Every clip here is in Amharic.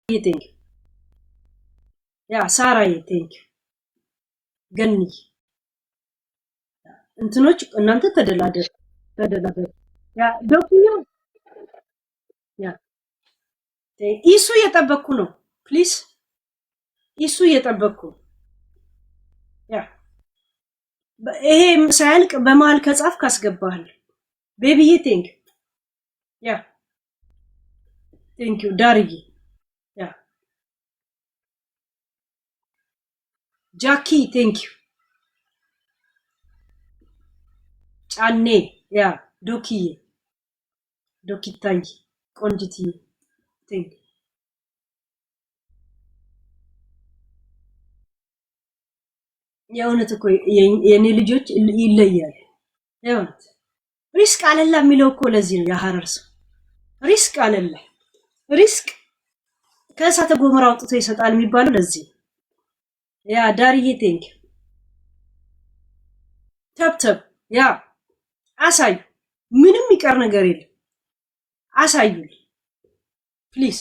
thank you. Yeah, Sarah, thank you. ገኒ እንትኖች እናንተ ተደላደል ያ ዶክዩ ያ ኢሱ እየጠበቅኩ ነው ፕሊዝ ኢሱ እየጠበቅኩ ያ ይሄ ሳያልቅ በመሃል ከጻፍ ካስገባሃል ቤቢዬ ቴንክ ያ ቴንክ ዩ ዳርዬ ያ ጃኪ ቴንክ ዩ ጫኔ ያ ዶኪዬ ዶኪታይ ቆንጅትዬ ቴንክ የእውነት እኮ የኔ ልጆች ይለያሉ የእውነት ሪስክ አለላ የሚለው እኮ ለዚህ ነው የሐረር ሰው ሪስክ አለላ ሪስክ ከእሳተ ገሞራ አውጥቶ ይሰጣል የሚባለው ለዚህ ያ ዳርዬ ቴንክ ተብተብ ያ አሳዩ ምንም ይቀር ነገር የለም አሳዩልኝ ፕሊዝ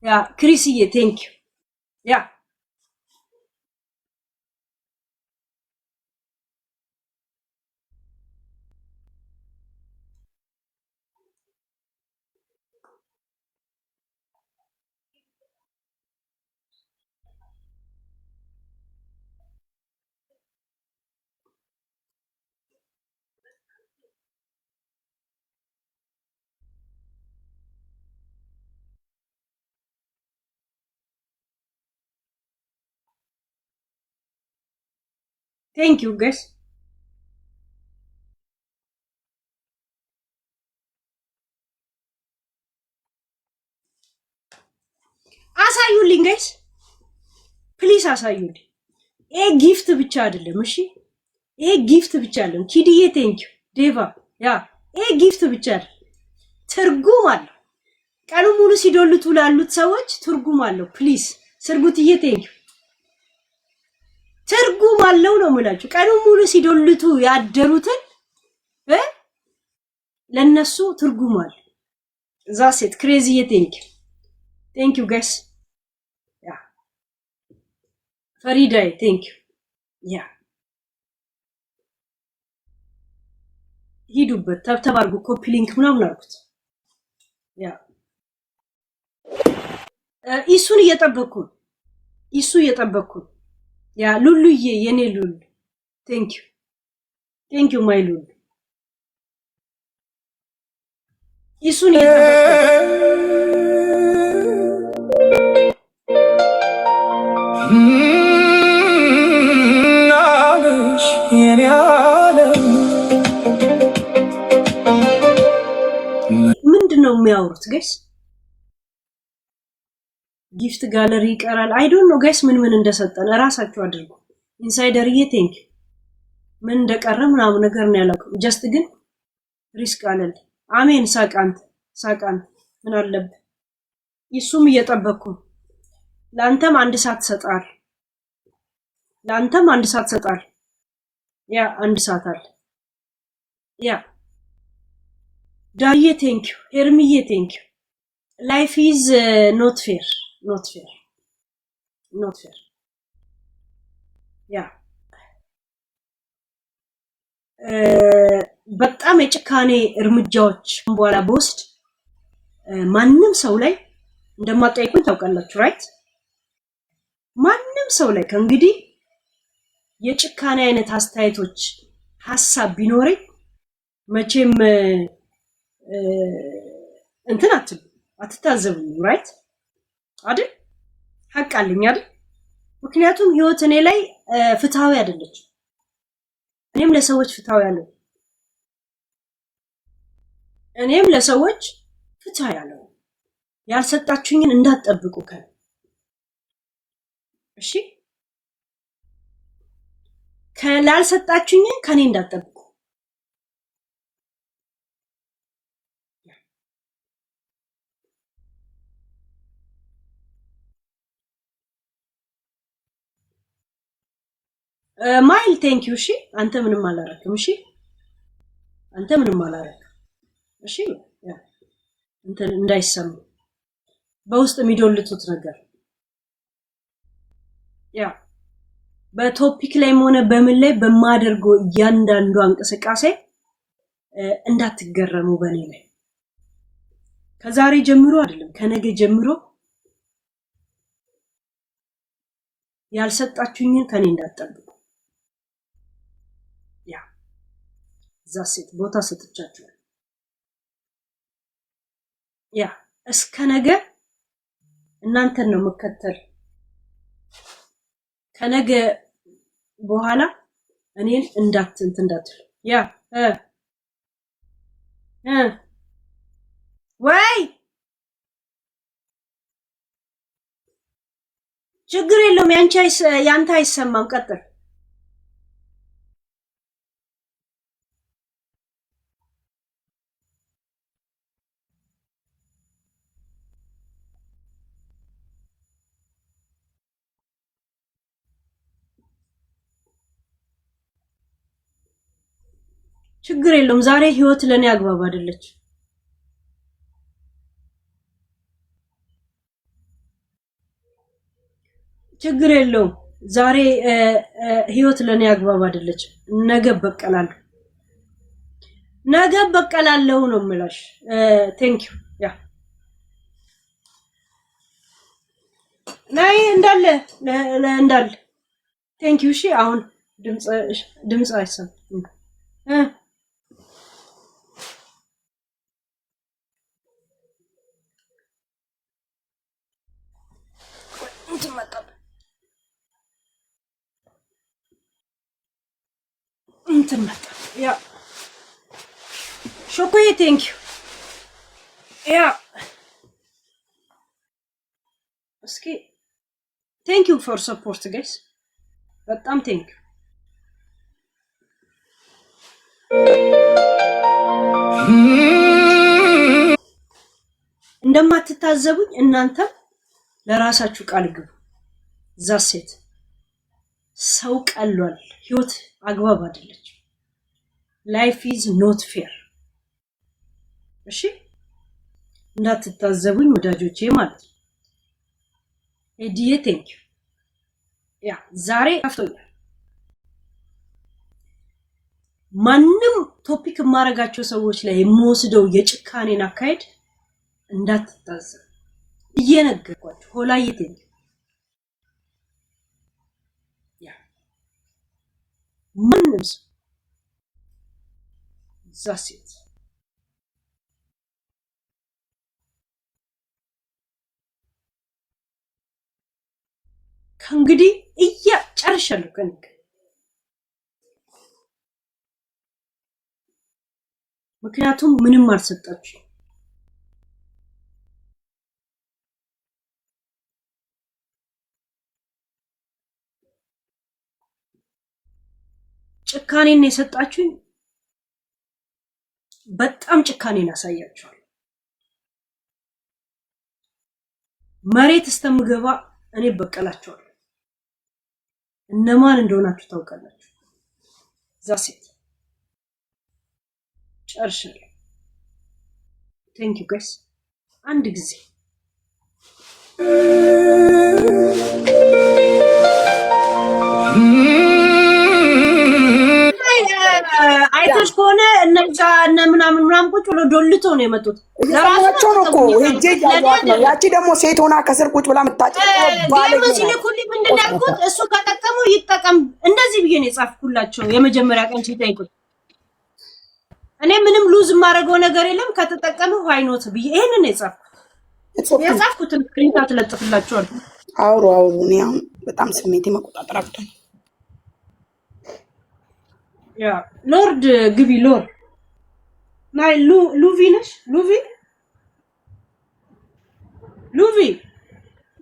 ያ ክሪስዬ ቴንክ ያ ቴንክ ዩ ጋይስ አሳዩልኝ ጋይስ ፕሊዝ አሳዩልኝ ይሄ ጊፍት ብቻ አይደለም እሺ ይሄ ጊፍት ብቻ አይደለም ኪዲዬ ቴንክ ዩ ዴቫ ያ ይሄ ጊፍት ብቻ አይደለም ትርጉም አለው ቀኑ ሙሉ ሲዶልቱ ላሉት ሰዎች ትርጉም አለው ፕሊዝ ስርጉትዬ ቴንክ ዩ ትርጉም አለው ነው የምላችሁ ቀኑ ሙሉ ሲዶልቱ ያደሩትን ለነሱ ትርጉም አለ ዛሴት ክሬዚዬ ቴንክ ዩ ጋይስ ያ ፈሪዳይ ቴንክ ዩ ያ ሂዱበት ተብተብ አድርጉ ኮፒ ሊንክ ምናምን አድርጉት ያ ኢሱን እየጠበቅኩ ያ ሉሉዬ የኔ ሉሉ ቴንክ ዩ ማይ ሉሉ ኢሱን ምንድነው የሚያወሩት ጋይስ ጊፍት ጋለሪ ይቀራል አይ ዶንት ኖ ጋይስ ምን እንደሰጠን ራሳችሁ አድርጉ ኢንሳይደርዬ ቴንክ ምን እንደቀረ ምናምን ነገር ነው ያላቀው ጀስት ግን ሪስክ አለል አሜን ሳቃንት ምን አለበት ኢሱም እየጠበቅኩ ላንተም አንድ ሰዓት ሰጣል ያ አንድ ሰዓት አለ ያ ዳርዬ ቴንክ ዩ ሄርሚዬ ቴንክ ዩ ላይፍ ኢዝ ኖት ፌር ያ በጣም የጭካኔ እርምጃዎች በኋላ በውስጥ ማንንም ሰው ላይ እንደማጠይቁኝ ታውቃላችሁ ራይት ማንንም ሰው ላይ ከእንግዲህ የጭካኔ አይነት አስተያየቶች ሐሳብ ቢኖረኝ መቼም እንትን አትታዘቡ ራይት አይደል ሐቅ አለኝ አይደል ምክንያቱም ህይወት እኔ ላይ ፍትሃዊ አይደለች እኔም ለሰዎች ፍትሃዊ ያለው ያልሰጣችሁኝን እንዳትጠብቁ እሺ ላልሰጣችሁኝን ከኔ እንዳትጠብቁ ማይል ቴንክ ዩ እሺ አንተ ምንም አላረክም እሺ እሺ እንትን እንዳይሰማ በውስጥ የሚዶልቱት ነገር ያ በቶፒክ ላይም ሆነ በምን ላይ በማደርገው እያንዳንዱ እንቅስቃሴ እንዳትገረሙ በኔ ላይ ከዛሬ ጀምሮ አይደለም ከነገ ጀምሮ ያልሰጣችሁኝን ከኔ እንዳትጠብቁ ያ ዛሴት ቦታ ሰጥቻችሁ ያ እስከ ነገ እናንተን ነው መከተል ከነገ በኋላ እኔን እንዳትሉ ያ ወይ ችግር የለውም ያንተ አይሰማም ቀጥል ችግር የለውም ዛሬ ህይወት ለኔ አግባብ አይደለች ችግር የለውም ዛሬ ህይወት ለኔ አግባብ አይደለች ነገ በቀላለሁ ነው የምላሽ ቴንክ ዩ ያ ናይ እንዳለ ቴንክ ዩ እሺ አሁን ድምጽ አይሰማም እንትን መጣ ያ ሾኮዬ ቴንክ ዩ ያ እስኪ ቴንክ ዩ ፎር ሰፖርት ጋይስ በጣም ቴንክ ዩ እንደማትታዘቡኝ እናንተ ለራሳችሁ ቃል ግቡ ዛሴት ሰው ቀሏል ህይወት አግባብ አይደለች ላይፍ ኢዝ ኖት ፌር እሺ እንዳትታዘቡኝ ወዳጆቼ ማለት ኤዲዬ ቴንክ ዩ ያ ዛሬ አፍቶኛል ማንንም ቶፒክ ማረጋቸው ሰዎች ላይ የምወስደው የጭካኔን አካሄድ እንዳትታዘቡ እየነገርኳችሁ ሆላዬ ቴንክ ዩ ማንም ሰው ዛሴት ከእንግዲህ ጨርሻለሁ ከንክ ምክንያቱም ምንም አልሰጣችሁ ጭካኔን የሰጣችሁኝ በጣም ጭካኔን አሳያችኋል መሬት እስተምገባ እኔ በቀላችኋለሁ እነማን እንደሆናችሁ ታውቃላችሁ ዛሴት ጨርሻለሁ ቴንክ ዩ ጋይስ አንድ ጊዜ አይተሽ ከሆነ እነዛ ምናምን ቁጭ ብሎ ዶልቶ ነው የመጡት ለራሳቸው ነው እኮ ሄጄ ያሏት ነው ያቺ ደግሞ ሴት ሆና ከስር ቁጭ ብላ ባለሙዚልኩልኝ ምንድን ያልኩት እሱ ከጠቀመው ይጠቀም እንደዚህ ብዬ ነው የጻፍኩላቸው የመጀመሪያ ቀን ሲጠይቁት እኔ ምንም ሉዝ የማደርገው ነገር የለም ከተጠቀመው ዋይኖት ብዬ ይሄንን የጻፍኩትን ፕሪንት አትለጥፍላችኋለሁ አውሩ እኔ አሁን በጣም ስሜቴ መቆጣጠር አቅቶኝ ያ ሎርድ ግቢ ሎርድ ናይ ሉቪ ነሽ ሉቪ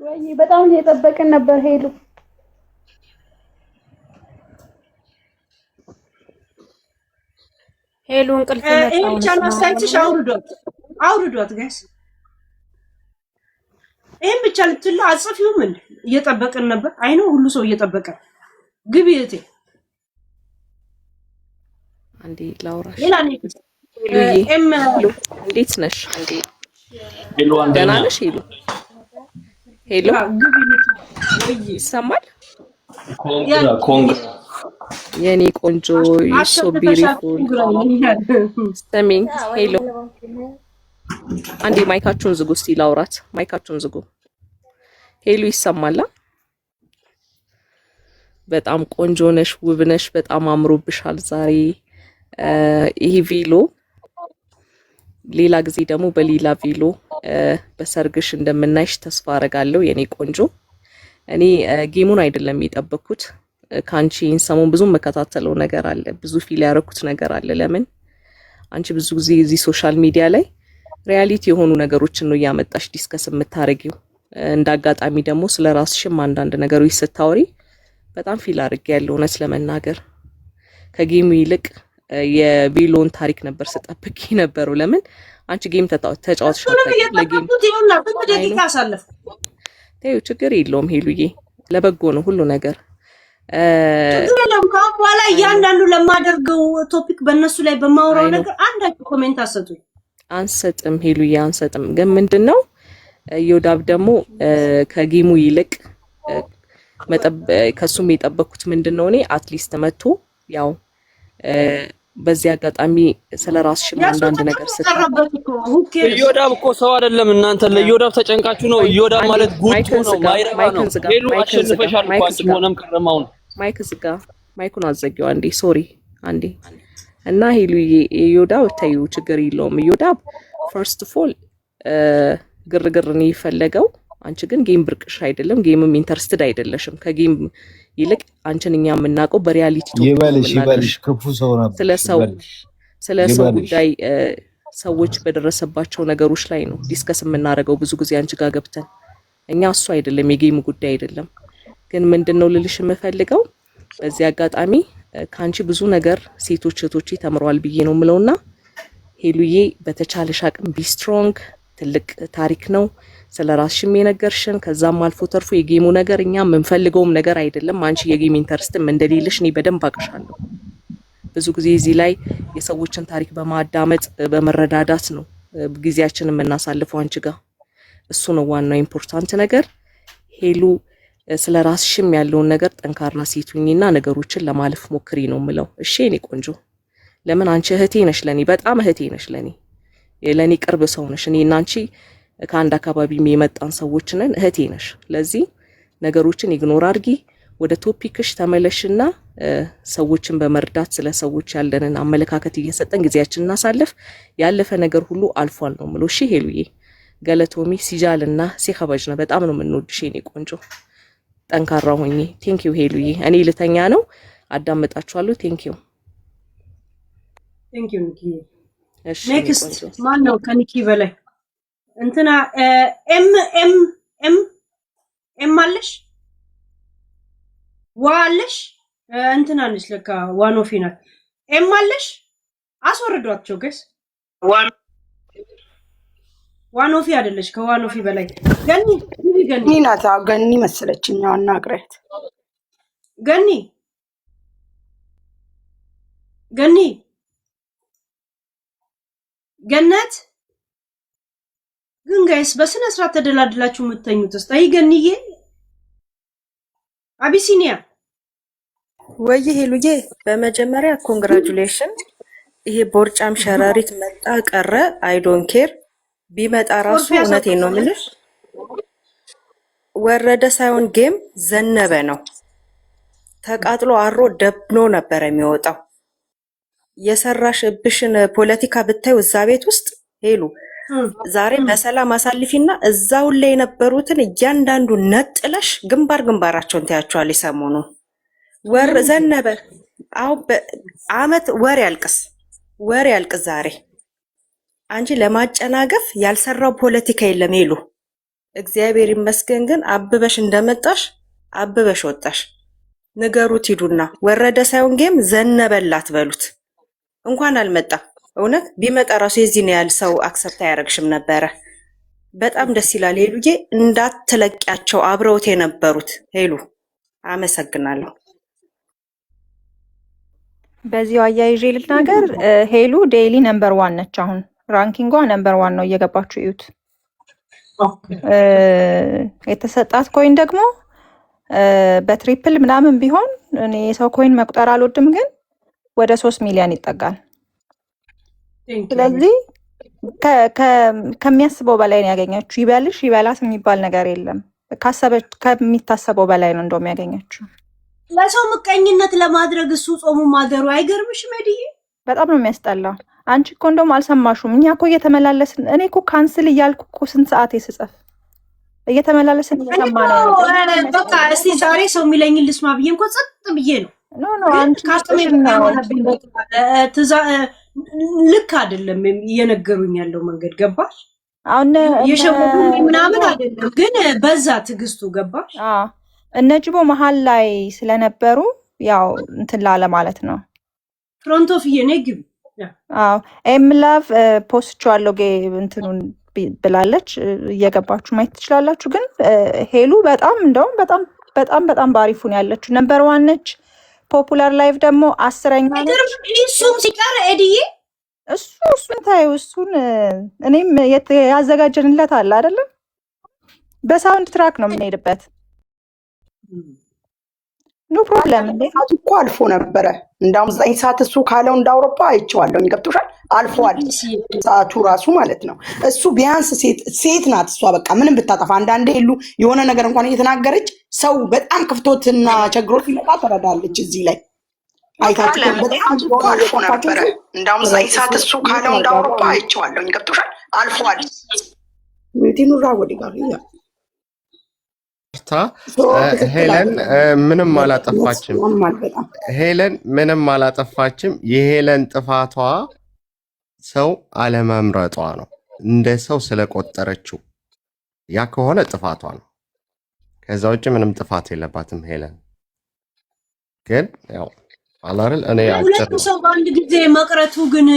ወይ በጣም እየጠበቅን ነበር ሄሉ እንቅልፍ መጣው ቻናል ሳይትሽ አውርዶት ጋይስ ይሄን ብቻ ልትሉ አጽፊው ምን እየጠበቅን ነበር አይኖ ሁሉ ሰው እየጠበቀ ግቢ እቴ አንዴ ላውራሽ ሄሉዬ እንዴት ነሽ? ሄሉ ደህና ነሽ? ሄሉ ሄሎ ያ ግቢ ወይ ይሰማል? ኮንግራ የኔ ቆንጆ ሶ ቢዩቲፉል ሰሚኝ። ሄሎ አንዴ ማይካችሁን ዝጉ እስቲ ላውራት። ማይካችሁን ዝጉ። ሄሎ ይሰማላ? በጣም ቆንጆ ነሽ፣ ውብ ነሽ፣ በጣም አምሮብሻል ዛሬ። ይሄ ቬሎ ሌላ ጊዜ ደግሞ በሌላ ቬሎ በሰርግሽ እንደምናይሽ ተስፋ አረጋለሁ የኔ ቆንጆ። እኔ ጌሙን አይደለም የጠበቅኩት ካንቺ ሰሞን ብዙ መከታተለው ነገር አለ፣ ብዙ ፊል ያረኩት ነገር አለ። ለምን አንቺ ብዙ ጊዜ እዚህ ሶሻል ሚዲያ ላይ ሪያሊቲ የሆኑ ነገሮችን ነው ያመጣሽ ዲስከስ የምታረጊው። እንዳጋጣሚ ደግሞ ስለራስሽም አንዳንድ ነገሮች ስታወሪ በጣም ፊል አድርጌያለሁ። እውነት ለመናገር ከጌሙ ይልቅ የቬሎን ታሪክ ነበር ስጠብቅ የነበረው። ለምን አንቺ ጌም ተጫወትሽ ለጌም ደቂቃ አሳለፍ ተይው፣ ችግር የለውም ሄሉዬ፣ ለበጎ ነው ሁሉ ነገር። ችግር የለውም። ከአሁን በኋላ እያንዳንዱ ለማደርገው ቶፒክ በእነሱ ላይ በማውራው ነገር አንዳችሁ ኮሜንት አሰጡኝ። አንሰጥም ሄሉዬ፣ አንሰጥም። ግን ምንድነው ዮዳብ ደግሞ ከጌሙ ይልቅ ከሱም የጠበቅኩት ምንድነው እኔ አትሊስት መጥቶ ያው በዚህ አጋጣሚ ስለራስሽ አንዳንድ ነገር ስትቀርበት ዮዳብ እኮ ሰው አይደለም። እናንተ ለዮዳብ ተጨንቃችሁ ነው። ዮዳብ ማለት ጉቱ ነው፣ ማይረባ ነው። ሄሉ አሸንፈሻል እኮ አንቺ ሆነም ቀረማውን ማይክ ዝጋ፣ ማይኩን አዘጊው አንዴ፣ ሶሪ አንዴ። እና ሄሉ ዮዳብ ታዩ ችግር የለውም። ዮዳብ ፈርስት ኦፍ ኦል ግርግር ነው የፈለገው። አንቺ ግን ጌም ብርቅሽ አይደለም፣ ጌምም ኢንተረስትድ አይደለሽም። ከጌም ይልቅ አንቺን እኛ የምናውቀው በሪያሊቲ ይበልሽ ክፉ ሰው ነበር። ስለ ሰው ጉዳይ ሰዎች በደረሰባቸው ነገሮች ላይ ነው ዲስከስ የምናደርገው ብዙ ጊዜ አንቺ ጋር ገብተን። እኛ እሱ አይደለም የጌም ጉዳይ አይደለም። ግን ምንድነው ልልሽ የምፈልገው በዚህ አጋጣሚ ካንቺ ብዙ ነገር ሴቶች እህቶቼ ተምረዋል ብዬ ነው ምለውና ሄሉዬ በተቻለሽ አቅም ቢ ስትሮንግ። ትልቅ ታሪክ ነው ስለራስሽም የነገርሽን። ከዛም አልፎ ተርፎ የጌሙ ነገር እኛ የምንፈልገውም ነገር አይደለም። አንቺ የጌም ኢንተረስትም እንደሌለሽ እኔ በደንብ አውቅሻለሁ። ብዙ ጊዜ እዚህ ላይ የሰዎችን ታሪክ በማዳመጥ በመረዳዳት ነው ጊዜያችንን የምናሳልፈው አንቺ ጋር። እሱ ነው ዋናው ኢምፖርታንት ነገር። ሄሉ ስለራስሽም ያለውን ነገር ጠንካራ ሴት ሁኚና ነገሮችን ለማለፍ ሞክሪ ነው ምለው። እሺ እኔ ቆንጆ፣ ለምን አንቺ እህቴ ነሽ ለኔ፣ በጣም እህቴ ነሽ ለኔ ቅርብ ሰው ነሽ። እኔ እና አንቺ ከአንድ አካባቢ የመጣን ሰዎች ነን፣ እህቴ ነሽ። ለዚህ ነገሮችን ኢግኖር አድርጊ፣ ወደ ቶፒክሽ ተመለሽና ሰዎችን በመርዳት ስለ ሰዎች ያለንን አመለካከት እየሰጠን ጊዜያችንን እናሳልፍ። ያለፈ ነገር ሁሉ አልፏል ነው ምሎ። እሺ ሄሉዬ፣ ገለቶሚ ሲጃልና ሲኸበጅ ነው። በጣም ነው የምንወድሽ የኔ ቆንጆ፣ ጠንካራ ሆኚ። ቴንክ ዩ ሄሉዬ። እኔ ልተኛ ነው፣ አዳምጣችኋለሁ። ቴንክ ዩ ኒኪ። ኔክስት ማን ነው ከኒኪ በላይ? እንትና ኤም አለሽ ዋለሽ እንትና ነሽ ለካ ዋኖፊ ናት። ኤም አለሽ አስወርዷቸው ገስ ዋኖፊ አይደለሽ፣ ከዋኖፊ በላይ ገኒ ናት። ገኒ መሰለችኝ። አናግራት ገኒ ገነት ግን ጋይስ በስነ ስርዓት ተደላድላችሁ የምትተኙት እስታይ ገኒዬ አቢሲኒያ ወይ ሄሉዬ፣ በመጀመሪያ ኮንግራቹሌሽን። ይሄ ቦርጫም ሸራሪት መጣ ቀረ አይ ዶንት ኬር። ቢመጣ ራሱ እውነቴን ነው የምልሽ ወረደ ሳይሆን ጌም ዘነበ ነው። ተቃጥሎ አሮ ደብኖ ነበር የሚወጣው። የሰራሽብሽን ፖለቲካ ብታዩ እዛ ቤት ውስጥ ሄሉ ዛሬ በሰላም አሳልፊና እዛው ላይ የነበሩትን እያንዳንዱ ነጥለሽ ግንባራቸውን ታያቸዋለሽ። ሰሞኑ ወር ዘነበ አመት ወር ያልቅስ ዛሬ አንቺ ለማጨናገፍ ያልሰራው ፖለቲካ የለም ሄሉ። እግዚአብሔር ይመስገን ግን አብበሽ እንደመጣሽ አብበሽ ወጣሽ። ንገሩት ሂዱና ወረደ ሳይሆን ጌም ዘነበላት በሉት። እንኳን አልመጣ። እውነት ቢመጣ ራሱ የዚህ ነው ያል ሰው አክሰፕት አያረግሽም ነበረ። በጣም ደስ ይላል ሄሉዬ። እንዳትለቂያቸው አብረውት የነበሩት ሄሉ። አመሰግናለሁ። በዚሁ አያይዤ ልናገር፣ ሄሉ ዴይሊ ነምበር 1 ነች። አሁን ራንኪንጓ ነምበር 1 ነው። እየገባችሁ እዩት። የተሰጣት ኮይን ደግሞ በትሪፕል ምናምን ቢሆን እኔ የሰው ኮይን መቁጠር አልወድም፣ ግን ወደ 3 ሚሊዮን ይጠጋል። ስለዚህ ከሚያስበው በላይ ነው ያገኘችው። ይበልሽ ይበላት የሚባል ነገር የለም። ከሚታሰበው በላይ ነው እንደውም ያገኘችው። ለሰው ምቀኝነት ለማድረግ እሱ ጾሙ ማደሩ አይገርምሽም? መድዬ በጣም ነው የሚያስጠላው። አንቺ እኮ እንደውም አልሰማሹም። እኛ እኮ እየተመላለስን እኔ እኮ ካንስል እያልኩ እኮ ስንት ሰዓት የስጽፍ እየተመላለስን እየሰማ ነው። በቃ እስቲ ዛሬ ሰው የሚለኝን ልስማ ብዬ እንኳን ጸጥ ብዬ ነው። አንቺ ልክ አይደለም እየነገሩኝ ያለው መንገድ ገባሽ? አሁን የሸወዱኝ ምናምን አይደለም፣ ግን በዛ ትዕግስቱ ገባሽ? እነ ጅቦ መሀል ላይ ስለነበሩ ያው እንትን ላለ ማለት ነው። ፍሮንት ኦፍ የኔግብ ኤምላቭ ፖስቻለሁ እንትኑን ብላለች። እየገባችሁ ማየት ትችላላችሁ። ግን ሄሉ በጣም እንደውም በጣም ባሪፉ ነው ያለችው። ነምበር 1 ነች። ፖፑላር ላይቭ ደግሞ 10ኛ ነች። እሱም ሲቀር ኤዲዬ እሱን ታዩ። እሱን እኔም ያዘጋጀንለት አለ አይደለም። በሳውንድ ትራክ ነው የምንሄድበት። ኖ ፕሮብለም። እኮ አልፎ ነበረ። እንዳውም 9 ሰዓት እሱ ካለው እንደ አውሮፓ አይቼዋለሁ። ገብቶሻል? አልፏል ሰዓቱ ራሱ ማለት ነው። እሱ ቢያንስ ሴት ናት እሷ። በቃ ምንም ብታጠፋ አንዳንዴ ሄሉ የሆነ ነገር እንኳን እየተናገረች ሰው በጣም ክፍቶትና ቸግሮት ይመጣ ትረዳለች። እዚህ ላይ አይታችሁ በጣም አልፎ ነበረ። እንዳውም 9 ሰዓት እሱ ካለው እንደ አውሮፓ አይቼዋለሁ። ገብቶሻል? አልፏል። ቲኑራ ወዲ ጋር ሄለን ምንም አላጠፋችም። ሄለን ምንም አላጠፋችም። የሄለን ጥፋቷ ሰው አለመምረጧ ነው፣ እንደ ሰው ስለቆጠረችው። ያ ከሆነ ጥፋቷ ነው። ከዛ ውጭ ምንም ጥፋት የለባትም ሄለን። ግን ያው አላረል እኔ ሁለቱ ሰው በአንድ ጊዜ መቅረቱ ግን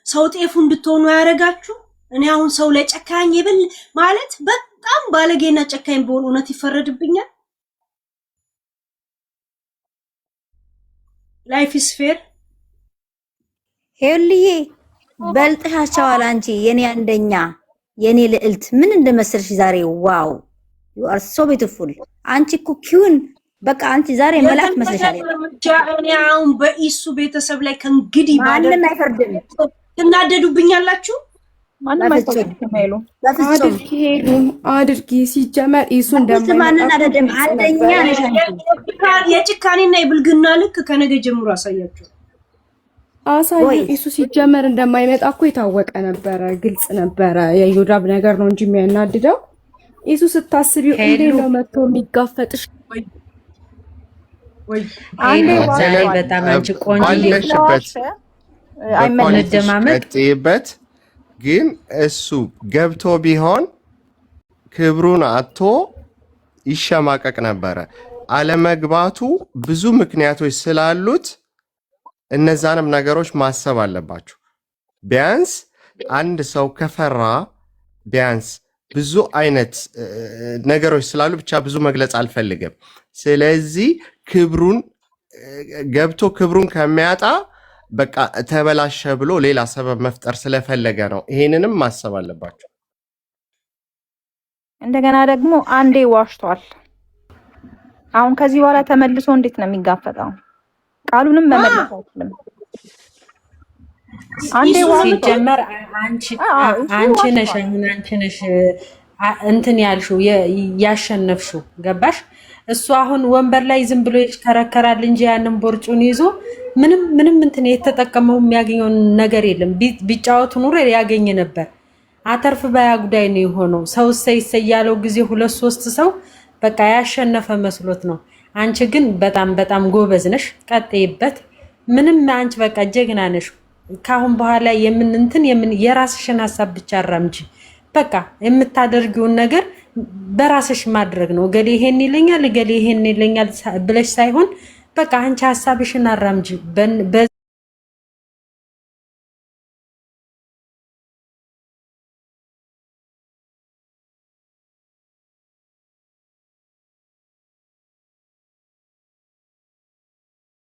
ሰው ጤፉ እንድትሆኑ ያደርጋችሁ። እኔ አሁን ሰው ለጨካኝ ይብል ማለት በጣም ባለጌና ጨካኝ በሆነ እውነት ይፈረድብኛል። ላይፍ ኢዝ ፌር። ሄልዬ በልጥሻቸዋል። አንቺ የኔ አንደኛ የኔ ልዕልት ምን እንደመሰልሽ ዛሬ ዋው ዩ አር ሶ ቢዩቲፉል። አንቺ እኮ ኪውን በቃ አንቺ ዛሬ መላክ መስለሻል። እኔ አሁን በኢሱ ቤተሰብ ላይ ከእንግዲህ ማንም አይፈርድም። ትናደዱብኛላችሁ። ማንም አይፈርድም። አድርጊ ሲጀመር ኢሱ እንደማንን አይደለም አንደኛ ነሽ አንቺ። የጭካኔና የብልግና ልክ ከነገ ጀምሮ አሳያችሁ። አሳዩ። ኢሱ ሲጀመር እንደማይመጣ እኮ የታወቀ ነበረ፣ ግልጽ ነበረ። የዮዳብ ነገር ነው እንጂ የሚያናድደው ኢሱ ስታስቢው እንዴት ነው መጥቶ የሚጋፈጥሽ? አንዴ በጣም አንቺ ቆንጆ አይመለደማመጥ ግን እሱ ገብቶ ቢሆን ክብሩን አጥቶ ይሸማቀቅ ነበረ። አለመግባቱ ብዙ ምክንያቶች ስላሉት እነዛንም ነገሮች ማሰብ አለባችሁ። ቢያንስ አንድ ሰው ከፈራ ቢያንስ ብዙ አይነት ነገሮች ስላሉ ብቻ ብዙ መግለጽ አልፈልግም። ስለዚህ ክብሩን ገብቶ ክብሩን ከሚያጣ በቃ ተበላሸ ብሎ ሌላ ሰበብ መፍጠር ስለፈለገ ነው። ይሄንንም ማሰብ አለባችሁ። እንደገና ደግሞ አንዴ ዋሽቷል። አሁን ከዚህ በኋላ ተመልሶ እንዴት ነው የሚጋፈጠው? ቃሉንም መመለስ አይችልም። አንዴ ሲጀመር አንቺ ነሽ እንትን ያልሽው ያሸነፍሽው ገባሽ? እሱ አሁን ወንበር ላይ ዝም ብሎ ይሽከረከራል እንጂ ያንን ቦርጩን ይዞ ምንም እንትን የተጠቀመው የሚያገኘው ነገር የለም። ቢጫወቱ ኑሮ ያገኝ ነበር። አተርፍ ባያ ጉዳይ ነው የሆነው። ሰው ያለው ጊዜ 2-3 ሰው በቃ ያሸነፈ መስሎት ነው። አንቺ ግን በጣም ጎበዝ ነሽ። ቀጥይበት። ምንም አንቺ በቃ ጀግና ነሽ። ካሁን በኋላ የራስሽን ሐሳብ ብቻ አራምጂ። በቃ የምታደርጊውን ነገር በራስሽ ማድረግ ነው። ገሌ ይሄን ይለኛል ብለሽ ሳይሆን በቃ አንቺ ሐሳብሽን አራምጂ።